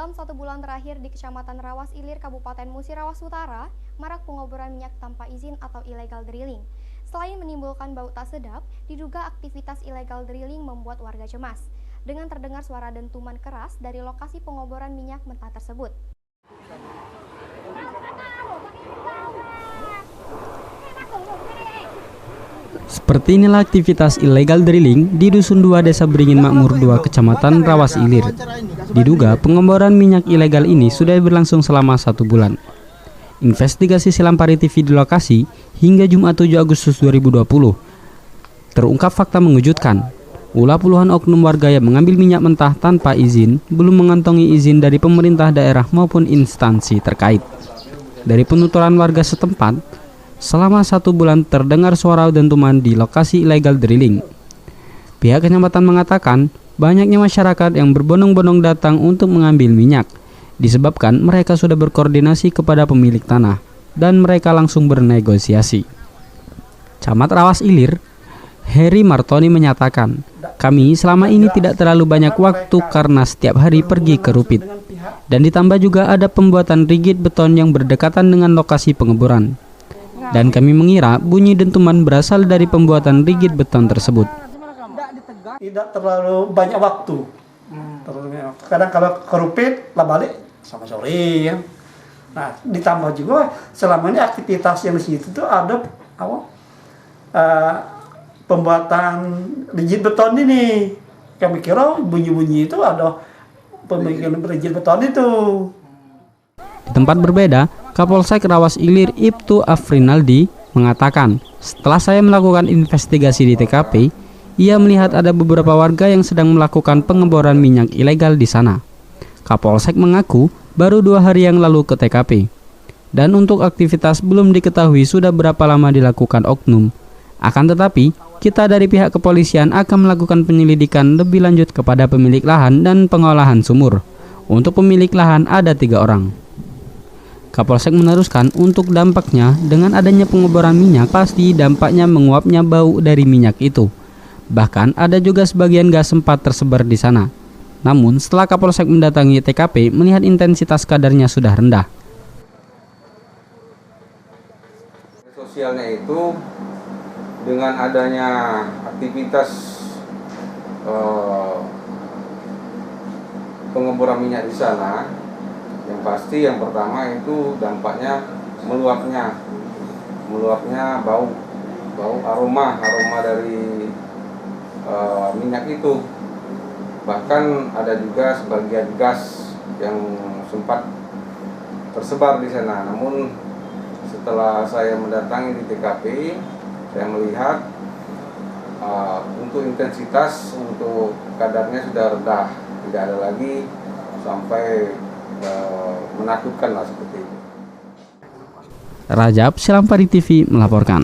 Dalam 1 bulan terakhir di Kecamatan Rawas Ilir, Kabupaten Musirawas Utara, marak pengoboran minyak tanpa izin atau illegal drilling. Selain menimbulkan bau tak sedap, diduga aktivitas illegal drilling membuat warga cemas, dengan terdengar suara dentuman keras dari lokasi pengoboran minyak mentah tersebut. Seperti inilah aktivitas ilegal drilling di Dusun 2 Desa Beringin Makmur 2 Kecamatan Rawas Ilir. Diduga pengeboran minyak ilegal ini sudah berlangsung selama 1 bulan. Investigasi Silampari TV di lokasi hingga Jumat 7 Agustus 2020 terungkap fakta mengejutkan. Ulah puluhan oknum warga yang mengambil minyak mentah tanpa izin belum mengantongi izin dari pemerintah daerah maupun instansi terkait. Dari penuturan warga setempat, selama 1 bulan terdengar suara dentuman di lokasi illegal drilling. Pihak kecamatan mengatakan banyaknya masyarakat yang berbondong-bondong datang untuk mengambil minyak, disebabkan mereka sudah berkoordinasi kepada pemilik tanah dan mereka langsung bernegosiasi. Camat Rawas Ilir, Heri Martoni menyatakan, kami selama ini tidak terlalu banyak waktu karena setiap hari pergi ke Rupit. Dan ditambah juga ada pembuatan rigid beton yang berdekatan dengan lokasi pengeboran. Dan kami mengira bunyi dentuman berasal dari pembuatan rigid beton tersebut. Tidak terlalu banyak waktu. Kadang kalau ke Rupit lah balik sama sore ya. Nah, ditambah juga selama ini aktivitas yang di situ tuh ada pembuatan rigid beton ini. Kami kira bunyi-bunyi itu ada pembuatan rigid beton itu. Di tempat berbeda, Kapolsek Rawas Ilir Ibtu Afrinaldi mengatakan, setelah saya melakukan investigasi di TKP, ia melihat ada beberapa warga yang sedang melakukan pengeboran minyak ilegal di sana. Kapolsek mengaku baru 2 hari yang lalu ke TKP. Dan untuk aktivitas belum diketahui sudah berapa lama dilakukan oknum. Akan tetapi, kita dari pihak kepolisian akan melakukan penyelidikan lebih lanjut kepada pemilik lahan dan pengolahan sumur. Untuk pemilik lahan ada 3 orang. Kapolsek meneruskan untuk dampaknya dengan adanya pengeboran minyak pasti dampaknya menguapnya bau dari minyak itu. Bahkan ada juga sebagian gas sempat tersebar di sana. Namun setelah Kapolsek mendatangi TKP melihat intensitas kadarnya sudah rendah. Sosialnya itu dengan adanya aktivitas pengeboran minyak di sana, yang pasti yang pertama itu dampaknya meluapnya bau aroma dari minyak itu. Bahkan ada juga sebagian gas yang sempat tersebar di sana. Namun setelah saya mendatangi di TKP, saya melihat untuk intensitas, untuk kadarnya sudah rendah, tidak ada lagi sampai menakutkan lah seperti itu. Rajab, Silampari TV melaporkan.